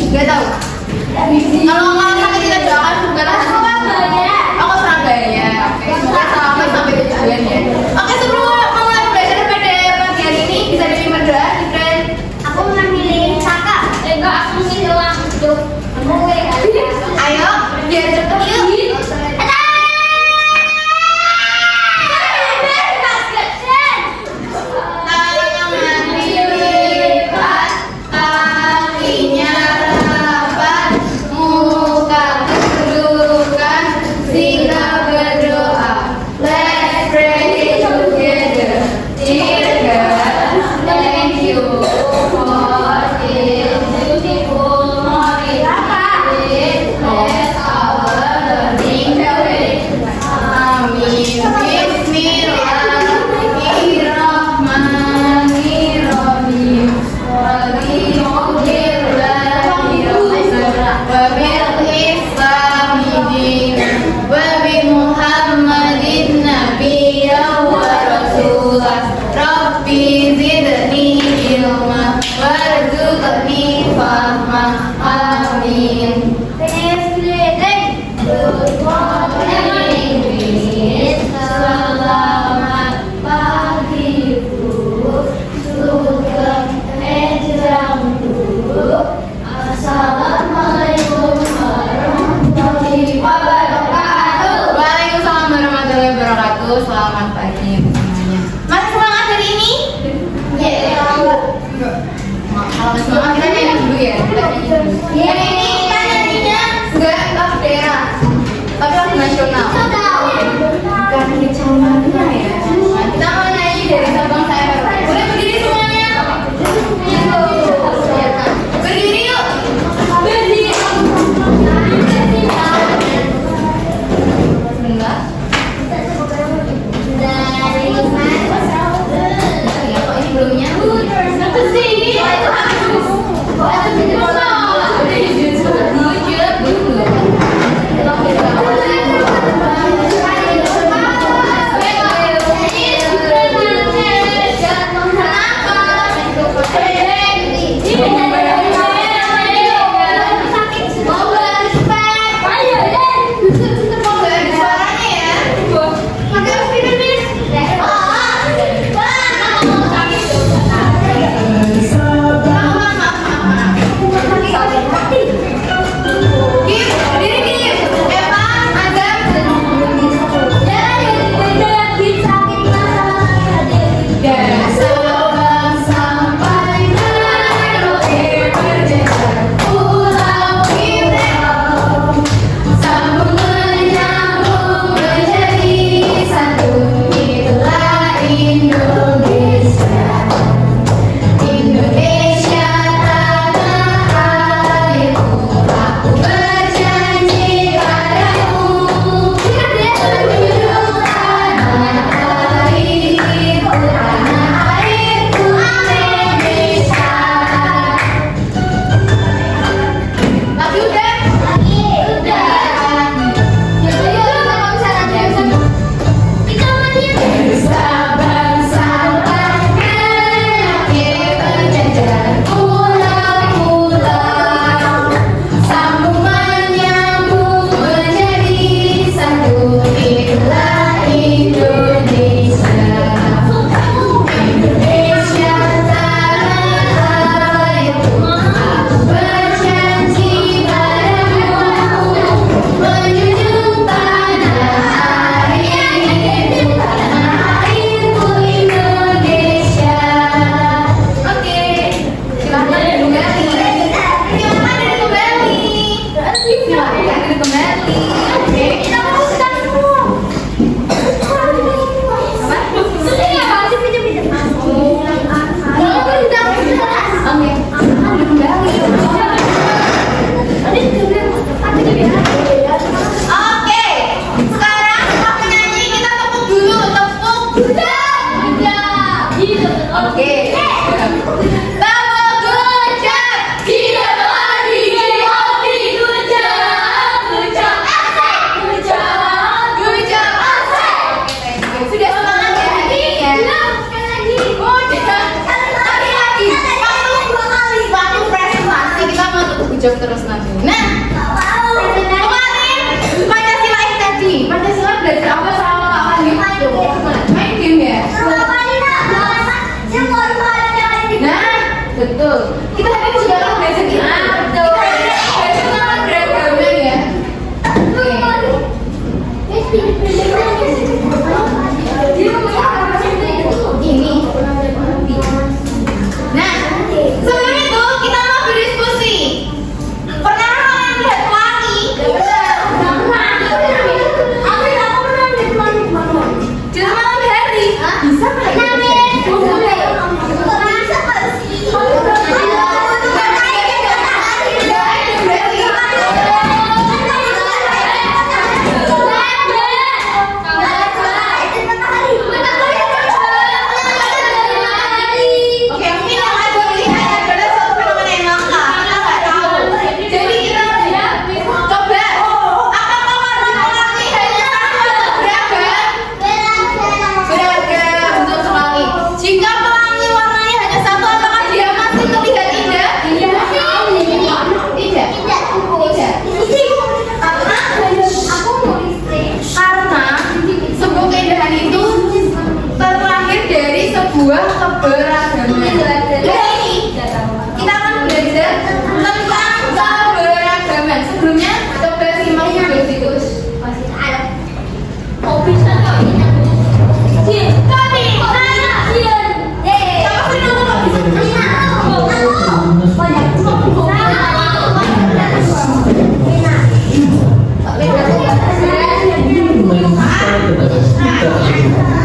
Gak tahu. Kalau sampai kita doakan semoga aku Surabaya. Oke, semoga selamat sampai tujuan ya. Oke, sebelum memulai pembelajaran pada pagi hari ini bisa diberi berdoa, Gibran. Aku memilih Saka. Enggak, aku milih Langsung. Ayo, biar cepet yuk. Selamat pagi semuanya. Masih semangat hari ini? Kalau semangat kita nyanyi dulu ya. Hari ini kita nyanyinya enggak lagu daerah, tapi lagu nasional. Bukan kecamatan ya. Kita mau nyanyi dari Sabang sampai Boleh berdiri semuanya? Berdiri yuk. Berdiri. Sebentar. job terus nanti. Nah, kemarin Pancasila ini tadi, Pancasila belajar apa sama Kak Wandi? Main game ya? Nah, betul. Kita hari ini juga akan belajar itu. Betul. Belajar tentang beragama ya. Ini. Nah, sebelum itu kita mau berdiskusi. Pernah kalian lihat pelangi? Di malam hari. Bisa nggak? Oke, mungkin yang ada pilihan adalah suatu fenomena yang langka. Kita nggak tahu. Jadi kita coba. Apakah warna pelangi hanya satu atau beragam? Beragam, betul sekali. Jika pelangi warnanya hanya satu, apakah dia masih terlihat indah? Tidak. Karena sebuah keindahan itu terlahir dari sebuah keberagaman. Jadi kita akan belajar tentang keberagaman. Sebelumnya coba simak dulu situ.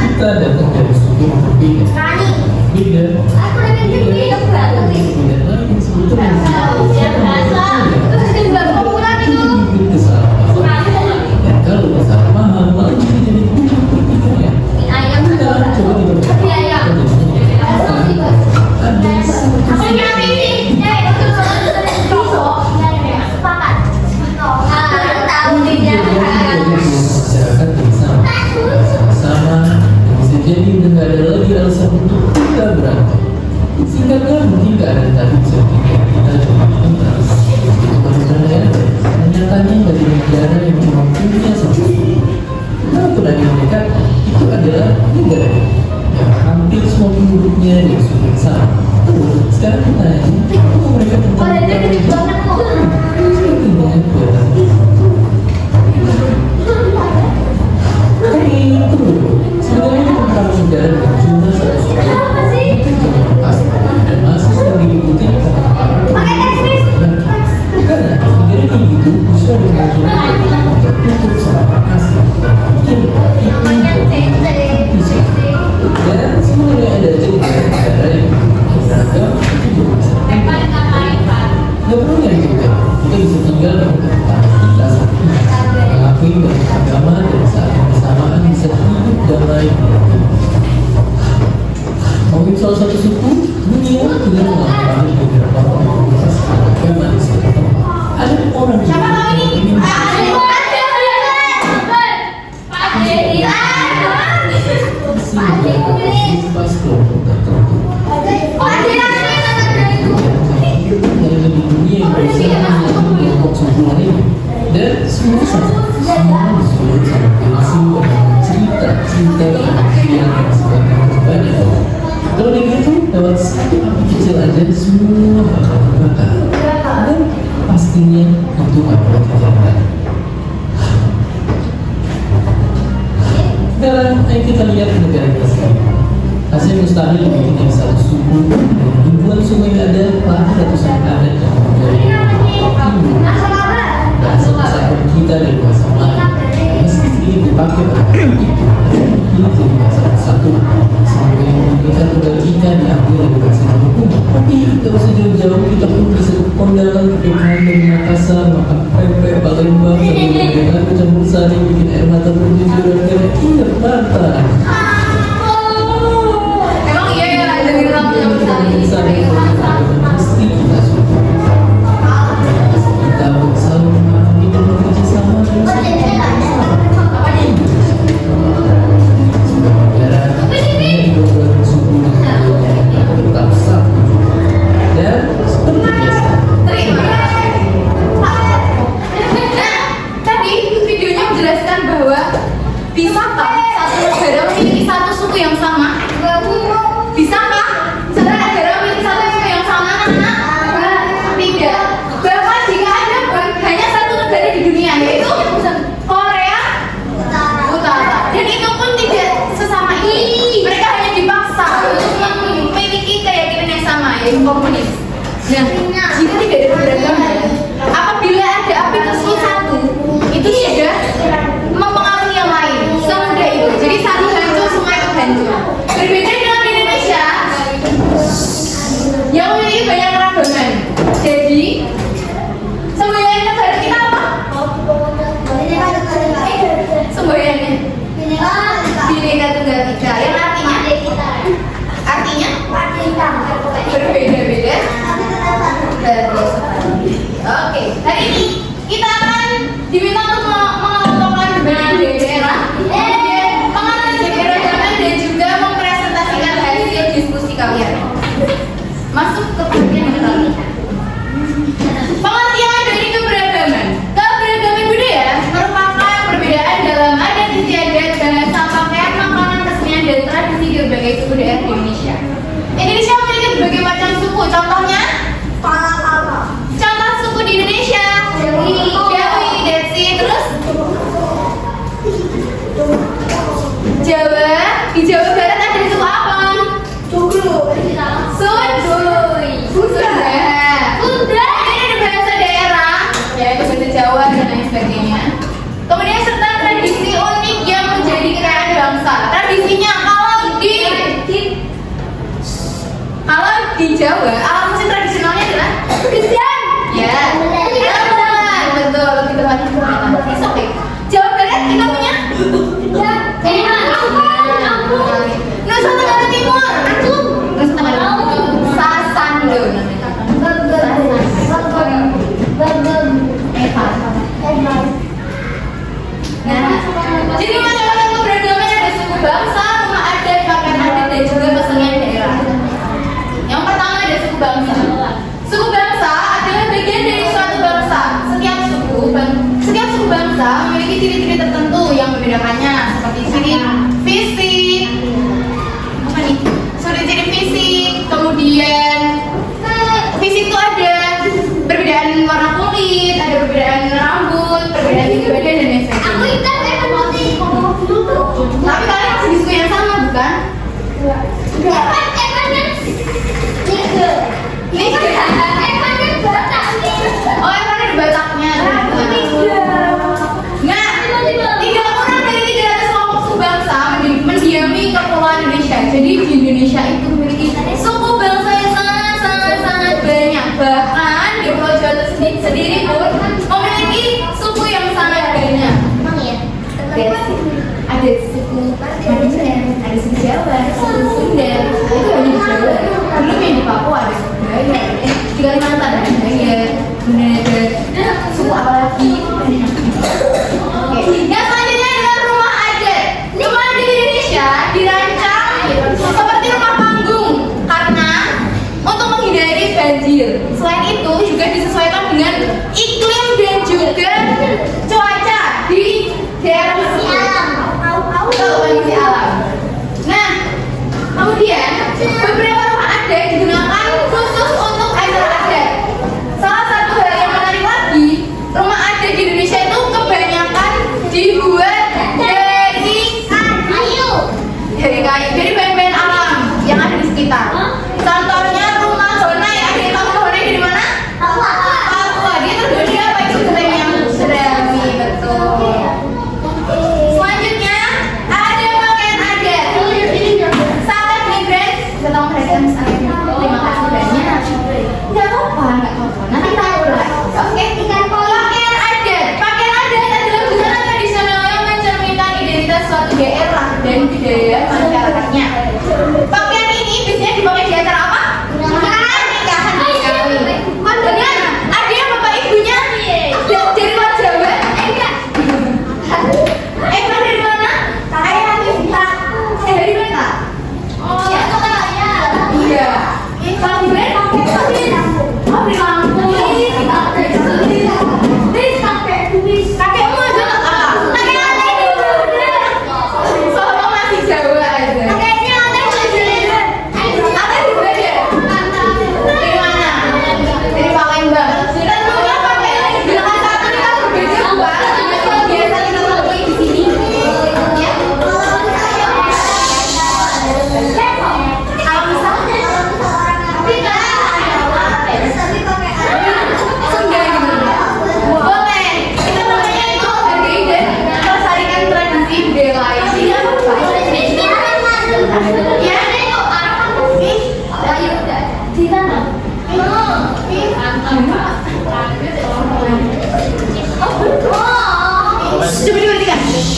Kita datang dari suku berbeda. Beda. Dan kalau salah paham, malah jadi ya. Sekarang coba masyarakat bersama, bisa jadi nggak ada lagi alasan untuk kita berantem. Singkatnya mungkin nggak ada tapi kita coba pintar. Sebenarnya nyatanya dari negara yang memang punya satu kalau pernah dekat itu adalah negara yang hampir semua penduduknya yang sudah sama. Sekarang kita mereka tentang sebenarnya tentang negara dan jumlah dan masih sering diikuti karena negara ini itu bisa dengan untuk sama asli dan sebenarnya ada cerita negara yang beragam nggak perlu yang juga kita bisa tinggal dengan kita mengakui agama dan saat bersamaan bisa hidup damai. Mungkin salah satu suku dunia tidak mengalami beberapa komunitas agama di sekitar tempat. Ada orang yang ingin bebas kelompok tertentu. Dari lebih dunia yang berusaha menyatu kelompok suku lain dan semua disebut sama cerita yang sebagai banyak. Kalau begitu lewat satu api kecil aja semua bakal terbakar dan pastinya itu akan terjadi. Sekarang ayo kita lihat negara kita sendiri. Hasil mustahil bikin yang satu suku dan ribuan suku yang ada lahir ratusan adat yang menjadi bahasa besar kita dan bahasa lain. Meski ini dipakai ini jadi bahasa satu sampai kita terbagikan diambil dari bahasa hukum. Tapi tidak usah jauh-jauh kita pun bisa kondangan pernikahan dari Makassar, makan pempek, Palembang, sambil dengan kecampur sari, bikin air mata berjujuran karena ingat mantan. Emang iya ya ada di dalam yang mesti kita suka. Kita selalu memahami dan bekerja sama dan seperti biasa Jika tidak ada keberagaman, apabila ada aplikasi satu, itu sudah mempengaruhi yang lain. Semudah itu. Jadi satu hancur, semua itu hancur. Berbeda dengan di Indonesia yang memiliki banyak keragaman. Jadi semboyangan negara kita apa? Semboyangan Bhinneka Tunggal Ika, yang artinya berbeda-beda. Oke, hari ini kita akan diminta untuk mengelompokkan berbagai daerah, menganalisis keberagaman dan juga mempresentasikan hasil diskusi kalian. Masuk ke pengertian yang pertama. Pengertian dari keberagaman. Keberagaman budaya merupakan perbedaan dalam adat istiadat, bahasa, pakaian, makanan, kesenian, dan tradisi di berbagai suku daerah di Indonesia. Indonesia memiliki berbagai macam suku. Contohnya, contoh suku di Indonesia, Jawi, Desi, terus Jawa. Di Jawa Barat ada suku apa? Sunda. Ini ada bahasa daerah, ya itu bahasa Jawa dan lain sebagainya. Kemudian serta tradisi unik yang menjadi kekayaan bangsa. Tradisinya kalau di Jawa, alat musik tradisionalnya adalah gendang. Ya, gamelan, betul. Gitu kan? Oke. Jawa Barat kita punya Nusa Tenggara Timur, Nusa Tenggara Timur, Sasando Nah, jadi macam-macam keberagaman ada suku bangsa, rumah adat, pakaian adat, dan juga kesenian daerah. Yang pertama ada suku bangsa. Suku bangsa adalah bagian dari suatu bangsa. Setiap suku bangsa memiliki ciri-ciri tertentu yang membedakannya, seperti ciri fisik, ciri fisik, kemudian fisik itu ada perbedaan warna kulit, ada perbedaan rambut, perbedaan tinggi badan dan lain sebagainya. Tapi kalian masih di suku yang sama, bukan? Oh, Evan ada Bataknya. Nah, 3 orang dari 300 kelompok suku bangsa mendiami kepulauan Indonesia. Jadi di Indonesia itu memiliki suku bangsa yang sangat banyak. Bahkan di Pulau Jawa sendiri pun memiliki suku yang sangat banyak. Ada suku Madura, ada suku Jawa, ada suku Sunda. Itu banyak di Jawa. Belum yang di Papua ada suku Dayak. 300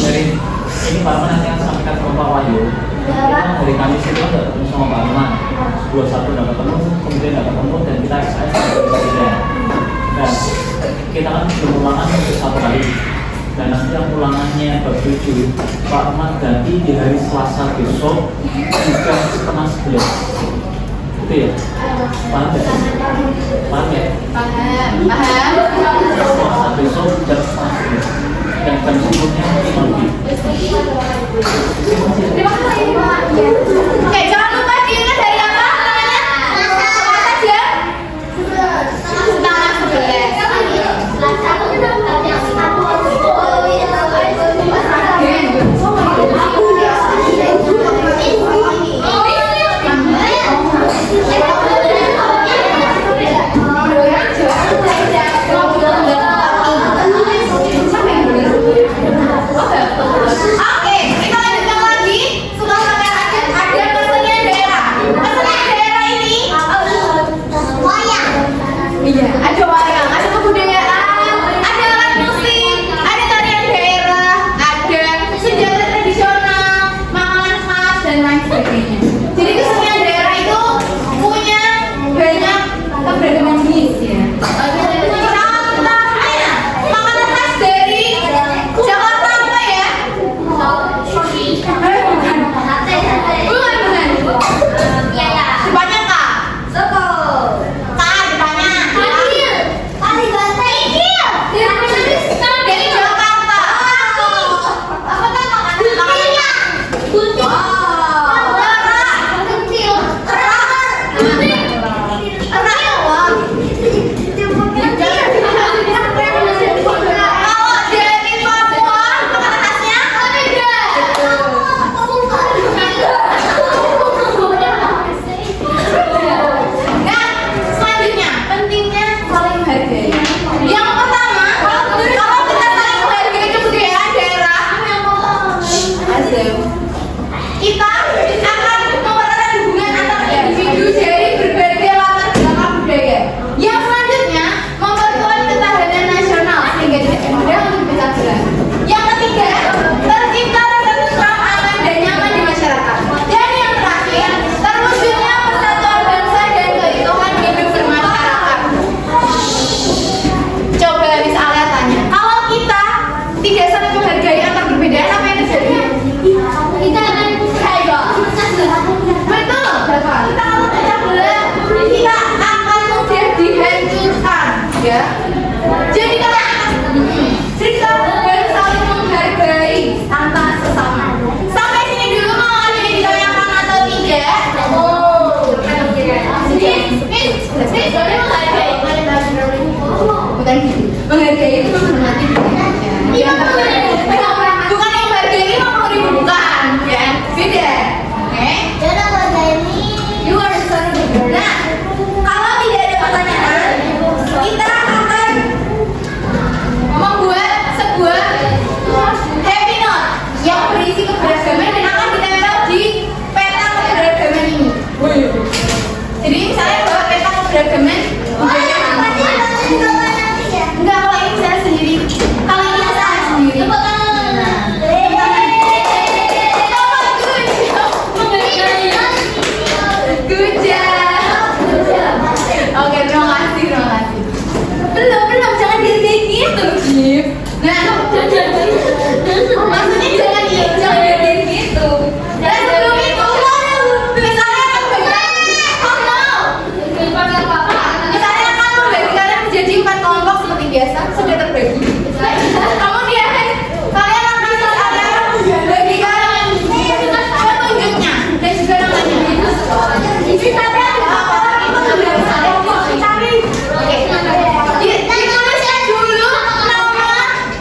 Dari ini Pak Arman nanti yang sampaikan ke Pak Wahyu. Kita dari kami itu udah ketemu sama Pak Arman. 21 udah ketemu, kemudian udah ketemu dan kita XS presiden. Dan kita kan belum ulangan untuk 1 kali. Dan nanti yang ulangannya bab 7 Pak Arman ganti di hari Selasa besok jam 10:30. Itu ya? Paham ya? Paham ya? Paham. Selasa besok jam 10:30. Dan jam sebelumnya 5 lebih. Terima kasih. Oke, jangan lupa diingat dari apa namanya? Selasa jam setengah 11. Oke, kita lanjutkan lagi. Sudah sampai ada kesenian daerah. Kesenian daerah ini, iya, ada wayang, ada kebudayaan, ada alat musik, ada tarian daerah, ada senjata tradisional, makanan khas dan lain sebagainya. Jadi kesenian daerah itu punya banyak keberagaman jenis ya. Contohnya makanan khas dari Jakarta apa ya? Bukan. Depannya Kak. Dari Jakarta. Kalau dari Papua makanan khasnya Nah, selanjutnya pentingnya saling menghargai. Yang pertama, kalau kita saling menghargai kebudayaan daerah, kita akan mempererat hubungan antar individu dari berbagai latar belakang budaya. Yang selanjutnya, memperkuat ketahanan nasional sehingga tidak mudah untuk dipecah belah. Yang ketiga, tercipta rasa tentram, aman dan nyaman di masyarakat. Dan yang terakhir, terwujudnya persatuan bangsa dan keutuhan hidup bermasyarakat. Coba bisa Alia tanya, kalau kita tidak saling menghargai antar perbedaan, apa yang terjadi? Kita akan betul, Bapak. Kita kalau pecah belah, kita akan mudah dihancurkan, ya. Jadi kita harus saling menghargai antar sesama. Sampai sini dulu mau ada yang ditanyakan atau tidak? Bukan gitu. Menghargai itu menghormati budaya. Bukan yang menghargai ini memori, bukan, ya. Beda. Oke? You are the son of a girl. Nah, kalau tidak ada pertanyaan, kita akan membuat sebuah happy note yang berisi keberagaman dan akan ditempel di peta keberagaman ini. Jadi misalnya bawa peta keberagaman, enggak, kalau ini saya sendiri, kalau ini saya sendiri. Good job. Oke, terima kasih. Belum, jangan dihargai gitu, Gif. Nah, maksudnya jangan dihargai gitu. Dan sebelum itu, misalnya akan misalnya akan membagi kalian menjadi 4 kelompok seperti biasa, sudah terbagi. Kemudian kalian akan bagi kalian petunjuknya dan juga namanya. Jadi sampai ada apa itu sudah misalnya cari. Oke. Dituliskan dulu nama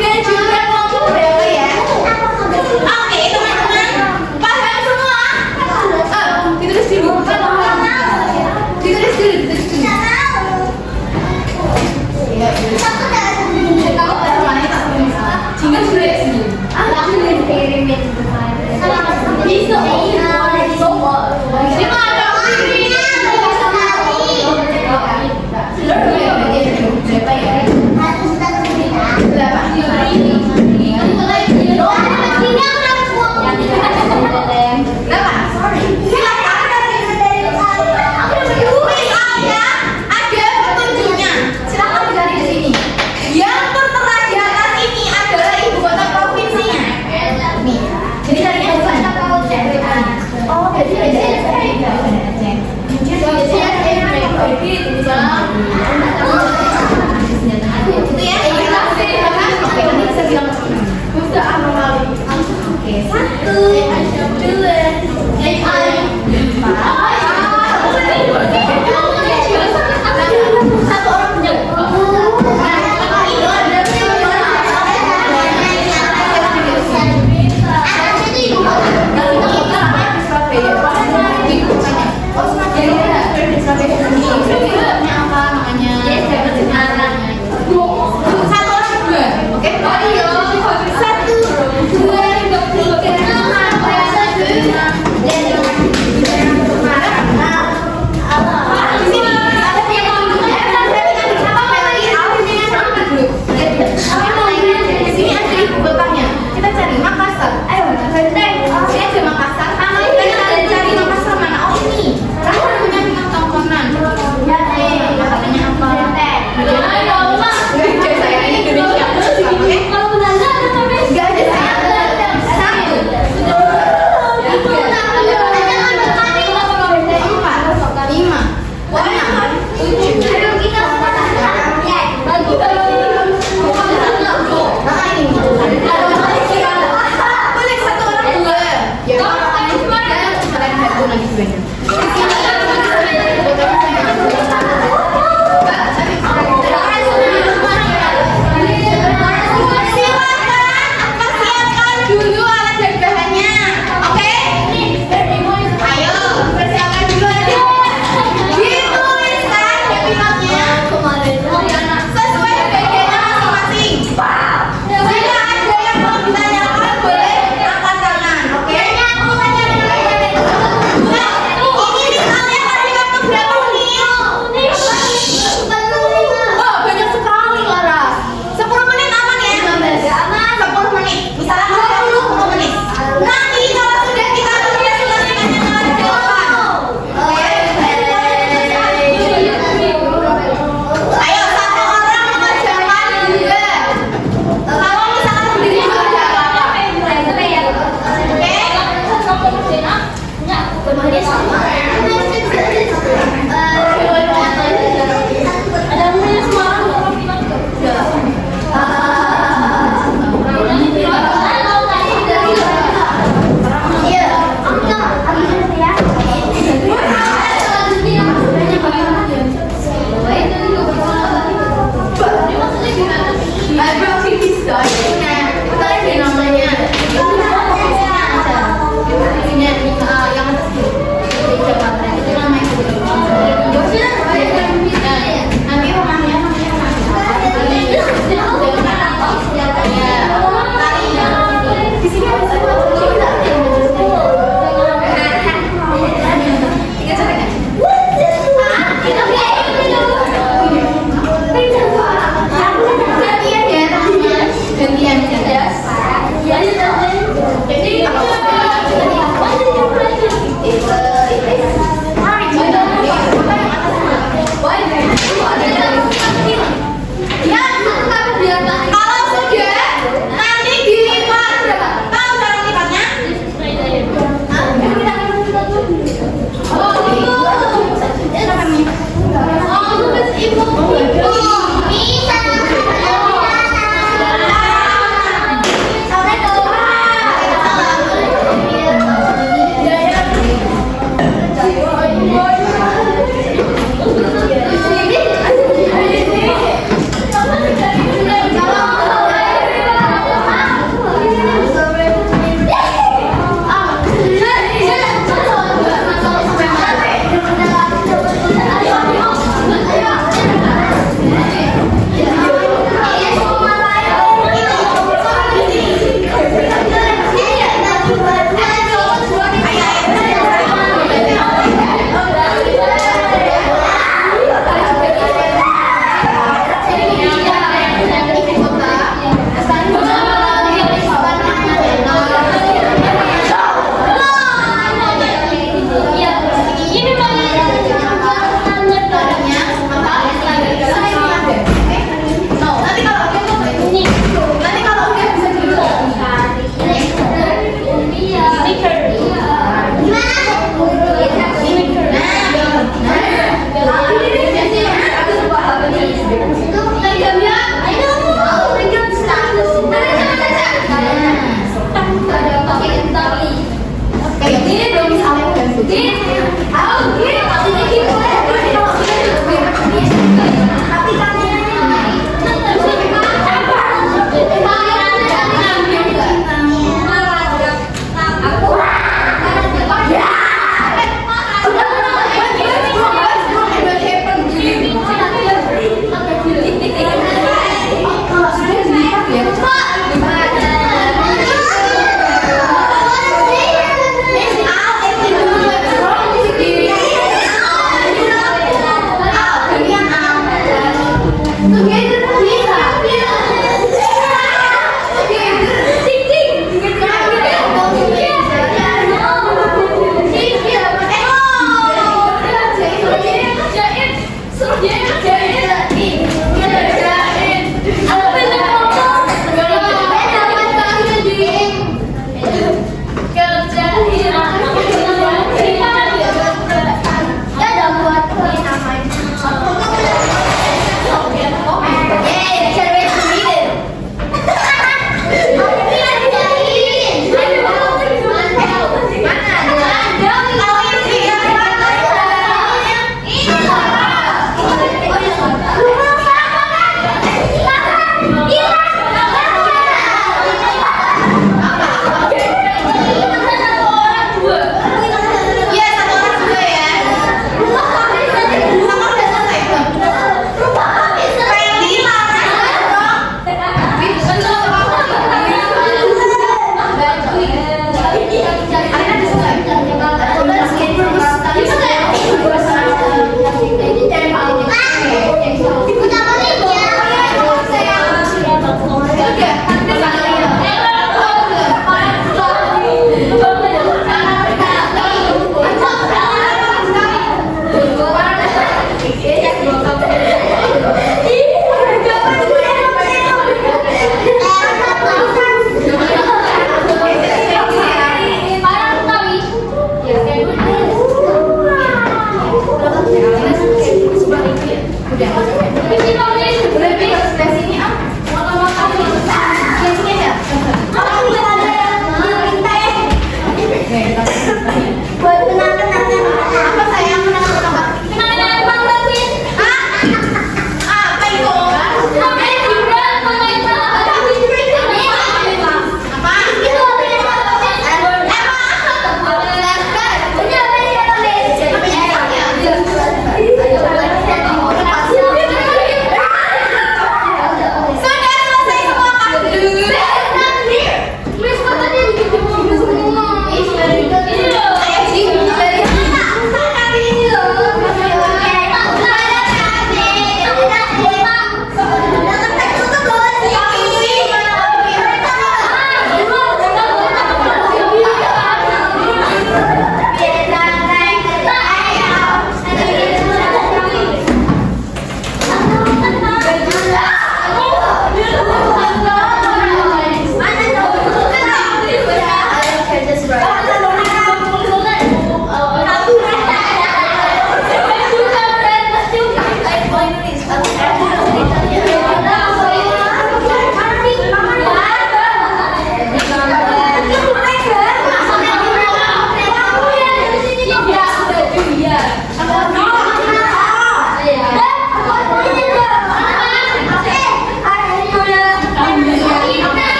dan juga kelompok berapa ya. Oke, teman-teman, paham semua? Ditulis dulu. Ditulis dulu. Kamu taruh mana tak tulis? Jingga sudah di sini. Bisa. Jadi mau ada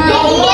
Jadi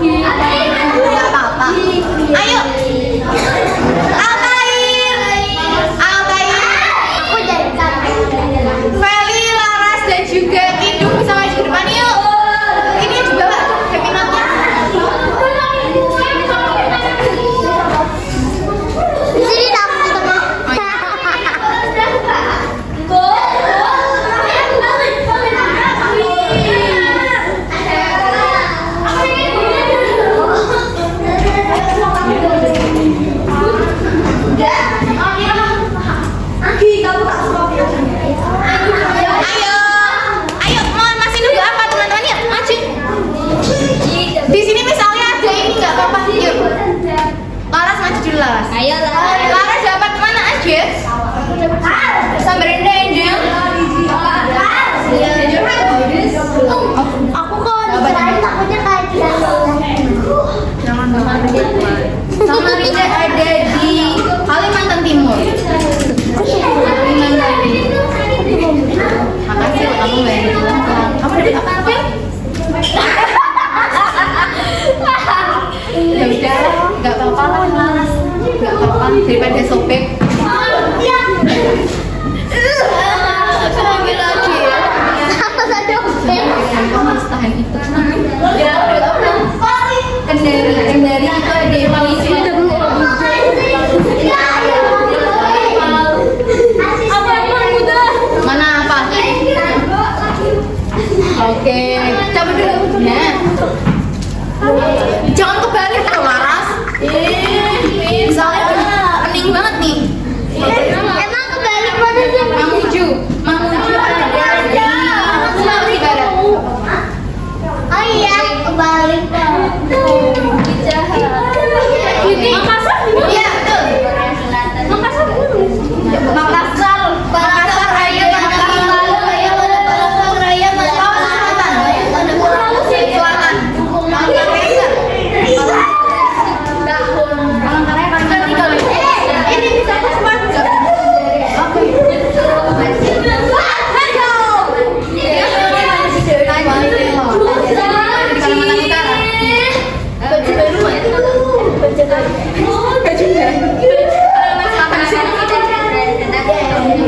Nggak apa-apa. Ayo. Altair. Aku jadi capek. Feli, Laras, dan juga Kindu bisa maju ke depan yuk. Ini juga happy notnya. Di sini tamu tengah. Ayo, mohon masih nunggu apa teman-teman yuk, maju. Di sini misalnya ada ini nggak apa-apa, yuk. Laras maju dulu Laras. Ayo lah. Laras dapat mana aja? Sambil dendeng. Aku kalau dicerain takutnya kayak tidak Samarinda ada di Kalimantan Timur. Kalimantan Timur. Makasih loh kamu bayar bilang. Kamu dapat apa Pin? Ya udah, nggak apa-apa lah Laras. Nggak apa-apa daripada sobek. Aku ambil lagi ya. Kamu harus tahan itu. Ya, Kendari itu ada definisi. Mana apa? Oke, coba dulu. Nah, jangan kebalik loh Laras. Misalnya pening banget nih. Emang kebalik mana sih? Mamuju ada di Sulawesi Barat. Oh iya, kebalik. Makassar? Iya betul. Makassar dulu. Makassar Raya, Makassar Raya, Selatan. Ini bisa semua.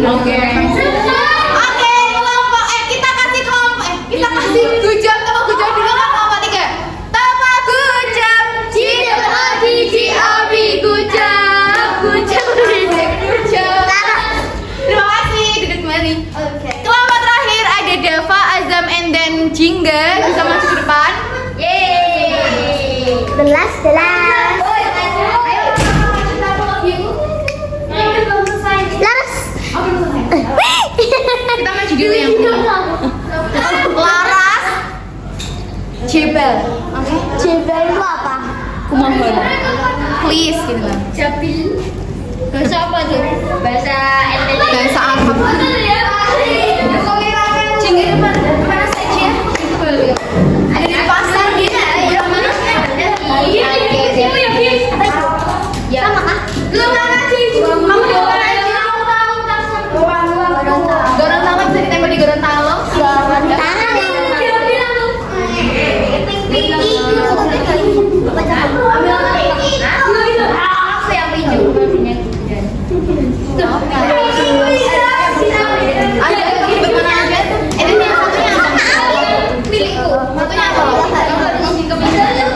Oke, kelompok kita kasih kelompok kita kasih gujam sama gujam dulu kan kelompok 3. Tama gujam, cidem hati ciabi gujam. Terima kasih, duduk kembali. Kelompok terakhir ada Dava, Azam, and then Jingga bisa masuk ke depan. Yeay. Belas. Laras. Kita maju dulu yang Laras, Jebel, oke? Jebel itu apa? Kumohon, please gitu lah. Jabil. Bahasa apa tuh? Bahasa NTT. Bahasa Arab. Jingga depan saja. Ada di pasar gitu. Yang mana? Iya. Sama kah? Lu mana sih? Kamu di mana aja? Gorontalo bisa ditembak di Gorontalo. Ada lagi bagaimana aja? Ini yang satunya apa? Milikku. Satunya apa?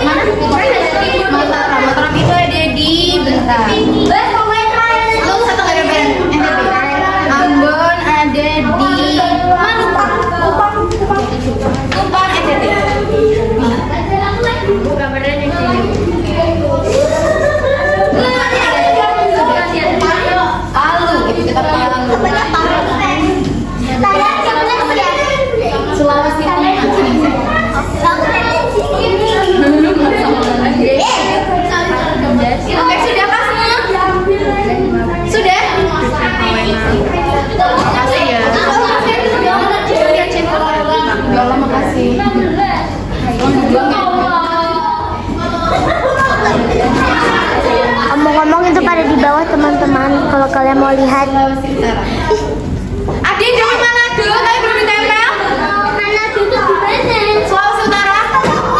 Mana? Mataram itu ada di bentar. Lu satu nggak ada band NTT. Ambon ada di Kupang NTT. Palu itu kita Palu. Sulawesi Tengah. Oke, sudah kah semua? Sudah? Makasih ya. Ya Allah, makasih. Ngomong-ngomong itu pada di bawah teman-teman. Kalau kalian mau lihat. Ada yang dari Manado tapi belum ditempel? Manado itu di mana? Sulawesi Utara.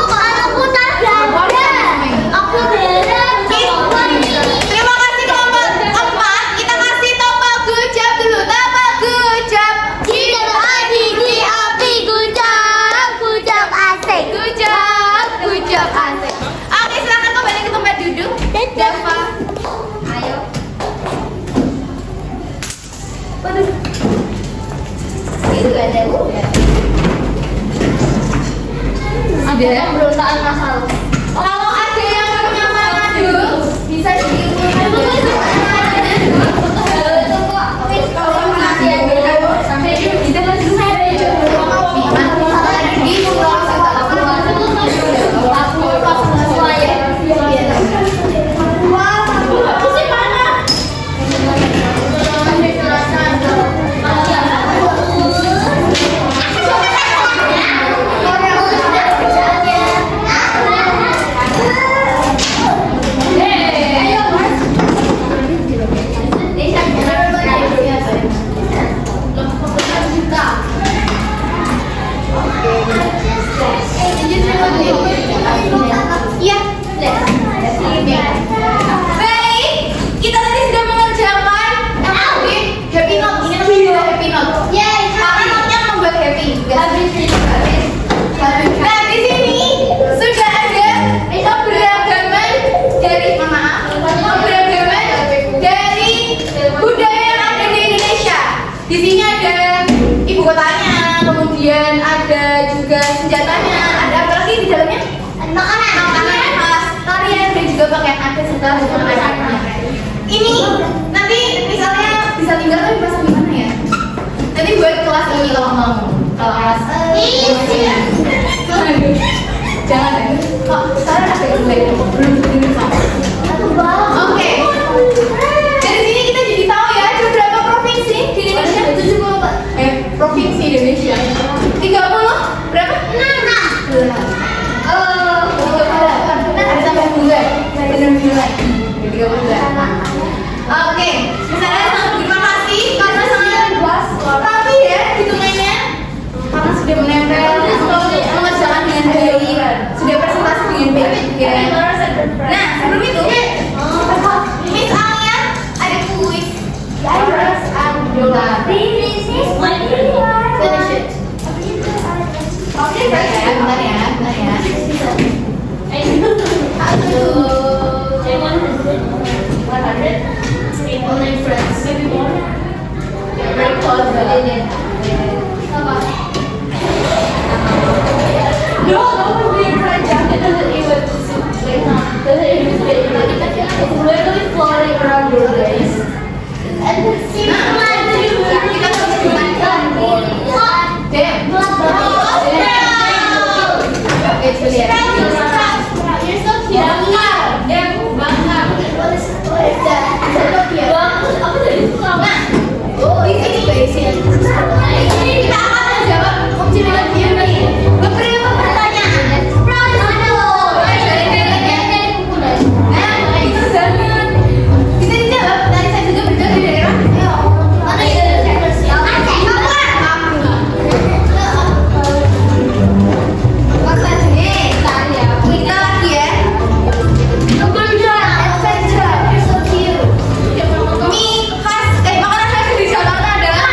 Maluku Utara. ada pemberontakan massal. Kalau ada yang punya Manado bisa dikirimkan sampai kita langsung ini nanti misalnya bisa tinggal tapi pasang di mana ya? Nanti buat kelas ini kalau mau. Kalau kelas jangan ya. Kok sekarang ada yang lain belum begini sama. Oke. Dari sini kita jadi tahu ya ada berapa provinsi di Indonesia? 70 provinsi Indonesia. 30 berapa? 6. Ada sampai bulan. Benar-benar. Oke, misalnya sangat terima kasih karena sangat luas. Tapi ya hitungannya karena sudah menempel, mengerjakan dengan baik, sudah presentasi dengan baik juga. Nah sebelum itu, Miss Alia ada kuis. Harus ambil finish it. Oke, bentar ya. Aduh. 100 only friends. Maybe more. Very close, but it didn't. No, don't be afraid. It doesn't even fit. It's literally floating around your waist. And kita harus gunakan You're so cute. Kita akan menjawab opsional dia nih. Beberapa pertanyaan. Itu jangan. Bisa dijawab. Tadi saya juga berjawab di daerah. Mana itu? Makanan khas di Jakarta adalah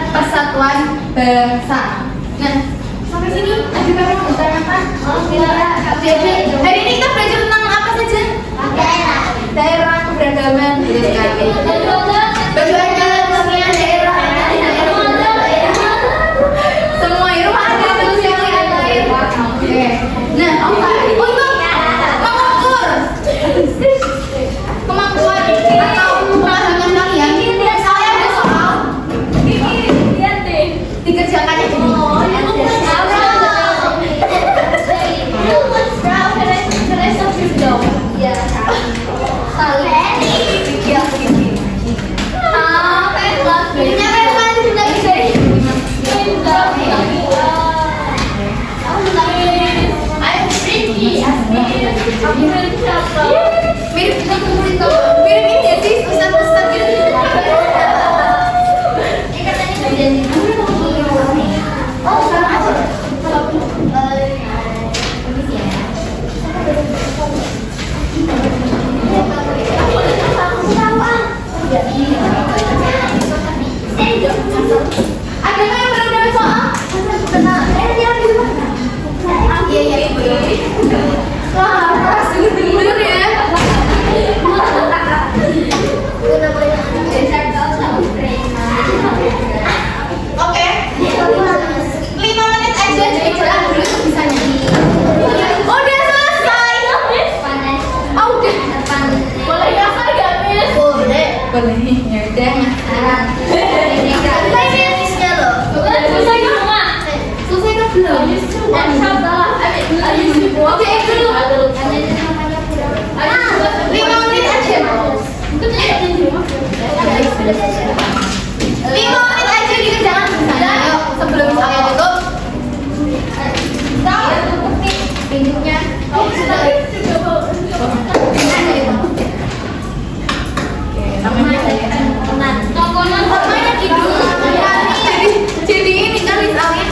persatuan bangsa. Nah, sampai sini ada kamu tentang apa? Hari ini kita belajar tentang apa saja? Daerah keberagaman, betul sekali. Baju adat, kesenian daerah. Semua itu ada terus yang lain. Oke. Nah, untuk mengukur kemampuan atau pemahaman kalian, saya ada soal dikerjakannya begini. Mirip ini ya sih, ustaz-ustaz gitu. Oh, sekarang aja. Ada nggak yang benar-benar soal? Iya, wah, keras bener ya. Oke, 5 menit aja jadi celah dulu bisa nyanyi. Udah selesai. Oh, udah. Boleh kasar gak, Miss? Boleh. Boleh, ya udah. Selesai kan belum? Oke, dulu. 5 menit aja. 5 menit aja dikerjakan misalnya. Yuk, sebelum saya tutup. Pintunya. Namanya hidung. Jadi ini kan misalnya.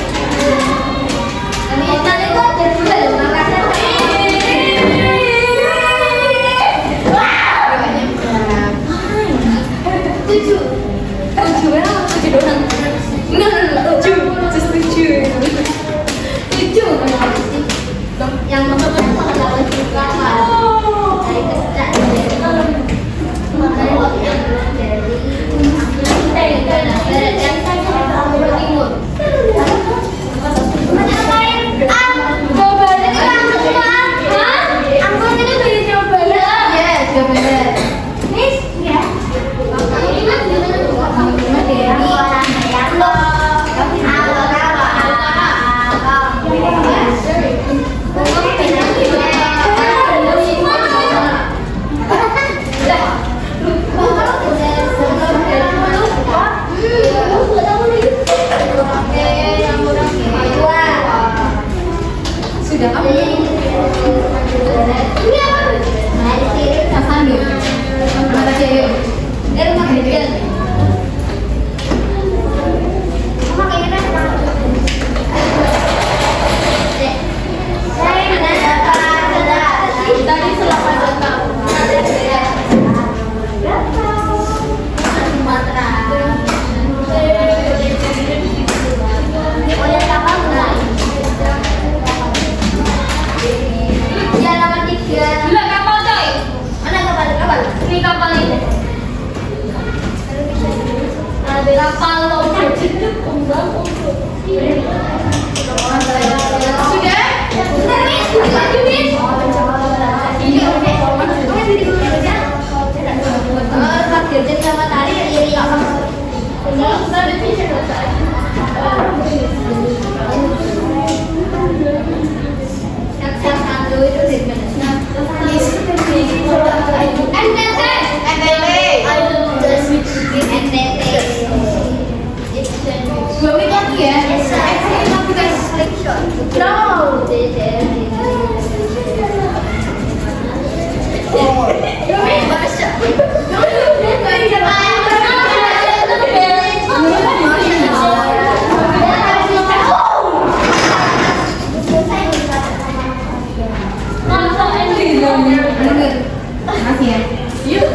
Sudah kamu? Sambil. Mana aja yuk. Rumah beda. Tadi selama datang. Makasih ya. Yuk.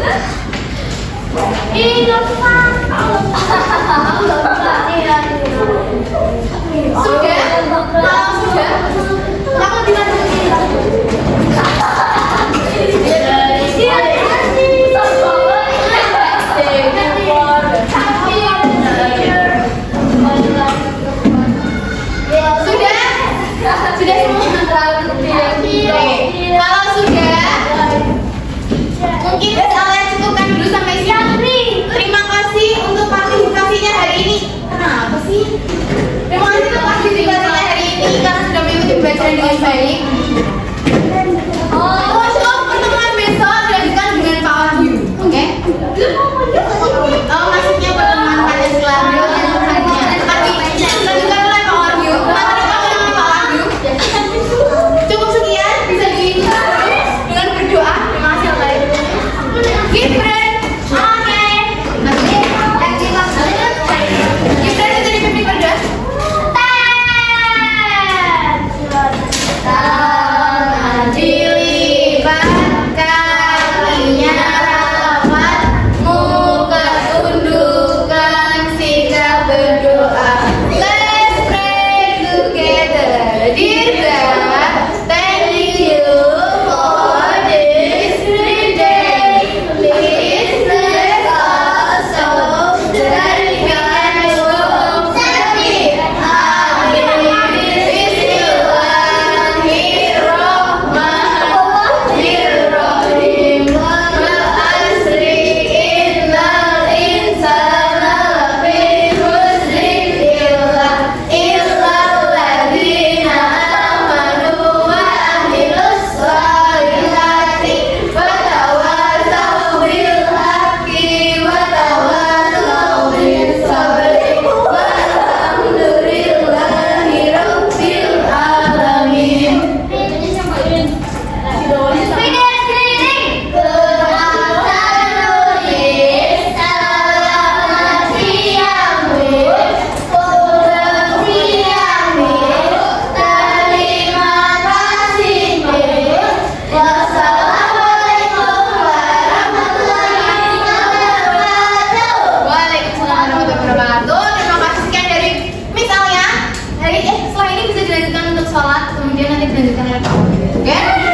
Oke?